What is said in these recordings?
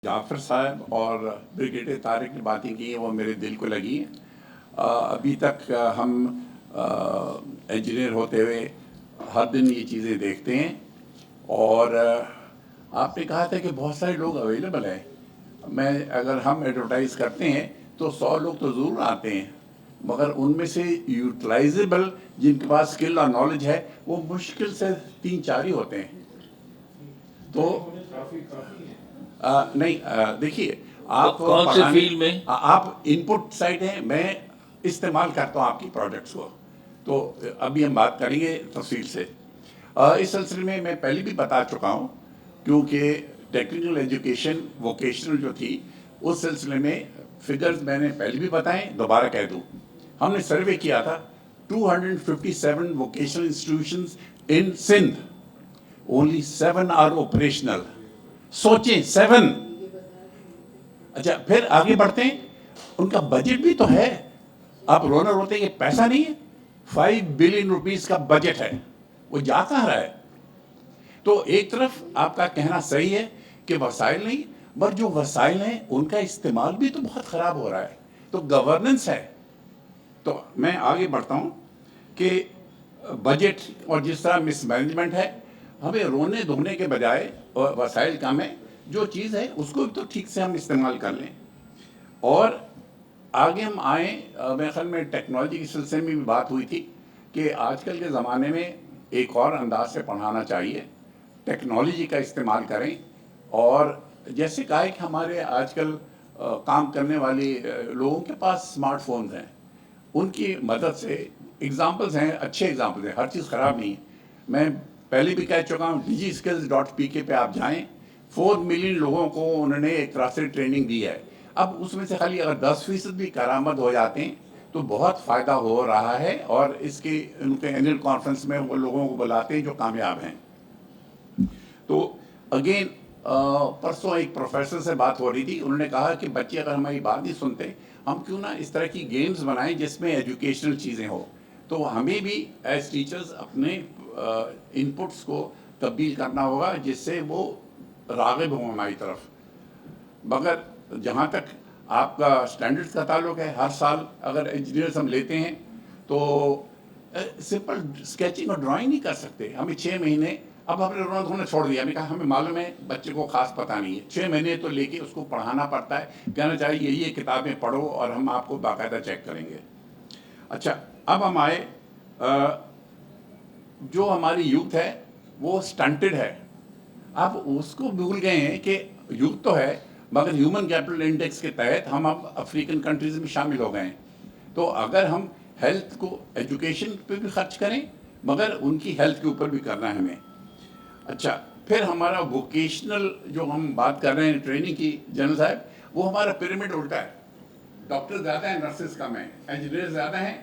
जाफ़र साहब और ब्रिगेडियर तारिक ने बातें की हैं वो मेरे दिल को लगी हैं। अभी तक हम इंजीनियर होते हुए हर दिन ये चीज़ें देखते हैं और आपने कहा था कि बहुत सारे लोग अवेलेबल हैं। अगर हम एडवर्टाइज़ करते हैं तो 100 लोग तो ज़रूर आते हैं, मगर उनमें से यूटिलाइजेबल जिनके पास स्किल और नॉलेज है वो मुश्किल से 3-4 ही होते हैं। तो नहीं, देखिए आप कौन से फील्ड में? आप इनपुट साइड हैं, मैं इस्तेमाल करता हूँ आपकी प्रोडक्ट्स को, तो अभी हम बात करेंगे तफसील से। इस सिलसिले में मैं पहले भी बता चुका हूँ, क्योंकि टेक्निकल एजुकेशन वोकेशनल जो थी उस सिलसिले में फिगर्स मैंने पहले भी बताए, दोबारा कह दूँ। हमने सर्वे किया था 257 vocational institutions in Sindh, only 7 are operational. सोचें, 7। अच्छा, फिर आगे बढ़ते हैं, उनका बजट भी तो है। आप रोना रोते हैं कि पैसा नहीं है। 5 बिलियन रुपीस का बजट है, वो जा कहाँ रहा है? तो एक तरफ आपका कहना सही है कि वसाइल नहीं, पर जो वसाइल हैं उनका इस्तेमाल भी तो बहुत ख़राब हो रहा है। तो गवर्नेंस है। तो मैं आगे बढ़ता हूँ कि बजट और जिस तरह मिसमैनेजमेंट है, हमें रोने धोने के बजाय वसाइल कम है, जो चीज़ है उसको भी तो ठीक से हम इस्तेमाल कर लें। और आगे हम आए, मेरे ख्याल में टेक्नोलॉजी के सिलसिले में भी बात हुई थी कि आजकल के ज़माने में एक और अंदाज से पढ़ाना चाहिए, टेक्नोलॉजी का इस्तेमाल करें। और जैसे कहा है कि हमारे आजकल काम करने वाले लोगों के पास स्मार्टफोन्स हैं, उनकी मदद से एग्ज़ाम्पल्स हैं, अच्छे एग्ज़ाम्पल्स हैं, हर चीज़ ख़राब नहीं है। मैं पहले भी कह चुका हूँ, digiskills.pk पे आप जाएं, 4 मिलियन लोगों को उन्होंने एक तरह से ट्रेनिंग दी है। अब उसमें से खाली अगर 10% भी करामद हो जाते हैं तो बहुत फ़ायदा हो रहा है, और इसके उनके एनुअल कॉन्फ्रेंस में वो लोगों को बुलाते हैं जो कामयाब हैं। तो अगेन परसों एक प्रोफेसर से बात हो रही थी, उन्होंने कहा कि बच्चे अगर हमारी बात नहीं सुनते, हम क्यों ना इस तरह की गेम्स बनाएं जिसमें एजुकेशनल चीज़ें हो। तो हमें भी एज टीचर्स अपने इनपुट्स को तब्दील करना होगा जिससे वो राग़िब हों हमारी तरफ। मगर जहाँ तक आपका स्टैंडर्ड्स का ताल्लुक है, हर साल अगर इंजीनियर्स हम लेते हैं तो सिंपल स्केचिंग और ड्राइंग नहीं कर सकते। हमें 6 महीने, अब हमने रोना धोना छोड़ दिया, हमने कहा हमें मालूम है बच्चे को खास पता नहीं है, 6 महीने तो लेके उसको पढ़ाना पड़ता है, कहना चाहिए ये किताबें पढ़ो और हम आपको बाकायदा चेक करेंगे। अच्छा, अब हम आए, जो हमारी यूथ है वो स्टंटेड है। अब उसको भूल गए हैं कि यूथ तो है, मगर ह्यूमन कैपिटल इंडेक्स के तहत हम अब अफ्रीकन कंट्रीज़ में शामिल हो गए हैं। तो अगर हम हेल्थ को, एजुकेशन पे भी खर्च करें, मगर उनकी हेल्थ के ऊपर भी करना है हमें। अच्छा, फिर हमारा वोकेशनल जो हम बात कर रहे हैं ट्रेनिंग की, जनरल साहब, वो हमारा पिरामिड उल्टा है। डॉक्टर ज़्यादा है, नर्सेज कम है, इंजीनियर ज़्यादा हैं,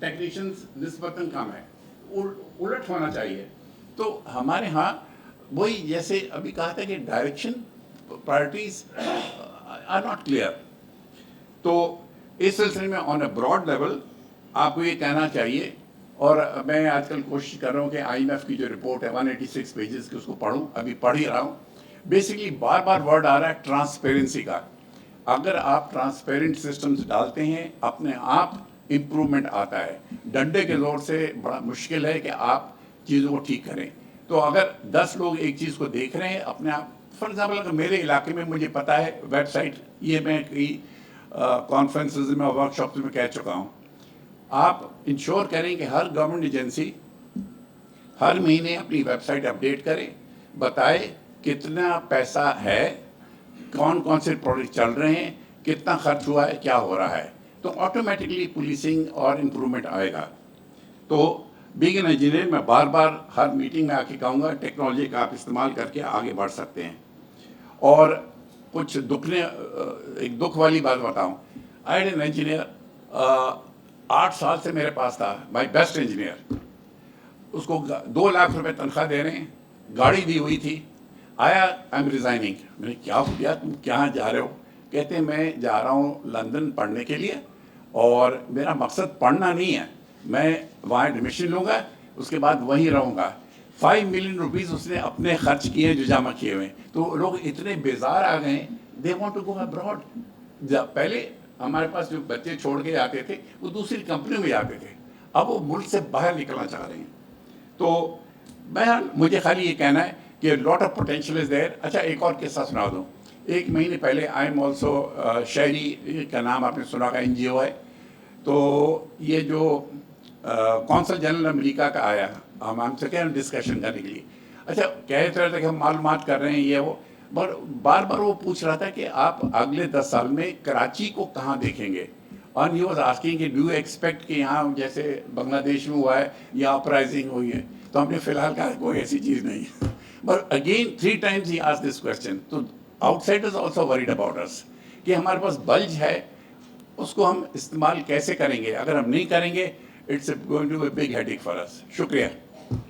टेक्नीशियंस निस्बतन कम है। उलट होना चाहिए। तो हमारे यहाँ वही, जैसे अभी कहा था कि direction, priorities are not clear. तो इस सिलसिले में ऑन अ ब्रॉड लेवल आपको ये कहना चाहिए, और मैं आजकल कोशिश कर रहा हूँ कि IMF की जो रिपोर्ट है 186 पेजेस की, उसको पढूं, अभी पढ़ ही रहा हूँ। बेसिकली बार बार वर्ड आ रहा है ट्रांसपेरेंसी का। अगर आप ट्रांसपेरेंट सिस्टम्स डालते हैं, अपने आप इम्प्रूवमेंट आता है। डंडे के जोर से बड़ा मुश्किल है कि आप चीज़ों को ठीक करें। तो अगर 10 लोग एक चीज़ को देख रहे हैं अपने आप, फॉर एग्जाम्पल अगर मेरे इलाके में मुझे पता है वेबसाइट, ये मैं कई कॉन्फ्रेंसेज में, वर्कशॉप्स में कह चुका हूँ, आप इंश्योर करें कि हर गवर्नमेंट एजेंसी हर महीने अपनी वेबसाइट अपडेट करे, बताए कितना पैसा है, कौन कौन से प्रोडक्ट चल रहे हैं, कितना खर्च हुआ है, क्या हो रहा है। तो ऑटोमेटिकली पुलिसिंग और इम्प्रूवमेंट आएगा। तो बीइंग एन इंजीनियर, मैं बार बार हर मीटिंग में आके कहूँगा टेक्नोलॉजी का आप इस्तेमाल करके आगे बढ़ सकते हैं। और कुछ एक दुख वाली बात बताऊँ, आई एड एन इंजीनियर, 8 साल से मेरे पास था, माई बेस्ट इंजीनियर, उसको 2 लाख रुपए तनख्वाह दे रहे हैं, गाड़ी दी हुई थी, आया, आई एम रिज़ाइनिंग। मैंने क्या हो गया, तुम कहाँ जा रहे हो? कहते हैं मैं जा रहा हूँ लंदन पढ़ने के लिए, और मेरा मकसद पढ़ना नहीं है, मैं वहाँ एडमिशन लूँगा, उसके बाद वहीं रहूँगा। 5 मिलियन रुपीस उसने अपने खर्च किए जो जमा किए हुए हैं। तो लोग इतने बेजार आ गए they want to go abroad. पहले हमारे पास जो बच्चे छोड़ के आते थे वो दूसरी कंपनियों में जाते थे, अब वो मुल्क से बाहर निकलना चाह रहे हैं. तो बहरहाल मुझे खाली ये कहना है कि lot of potential is there. अच्छा, एक और किस्सा सुना दूँ. 1 महीने पहले आई एम ऑल्सो शहरी का नाम आपने सुना का NGO है. तो ये जो कौंसल जनरल अमेरिका का आया, हम हमसे कह रहे डिस्कशन करने के लिए. अच्छा, कह रहे थे कि हम मालूमात कर रहे हैं ये वो, पर बार बार वो पूछ रहा था कि आप अगले 10 साल में कराची को कहाँ देखेंगे. और ही वॉज आस्किंग कि डू एक्सपेक्ट कि यहाँ जैसे बांग्लादेश में हुआ है या अपराइजिंग हुई है. तो हमने फिलहाल कहा कोई ऐसी चीज़ नहीं है. But again 3 times he asked this question. तो outsiders also worried about us कि हमारे पास बल्ज है, उसको हम इस्तेमाल कैसे करेंगे. अगर हम नहीं करेंगे, it's going to be a big headache for us. शुक्रिया.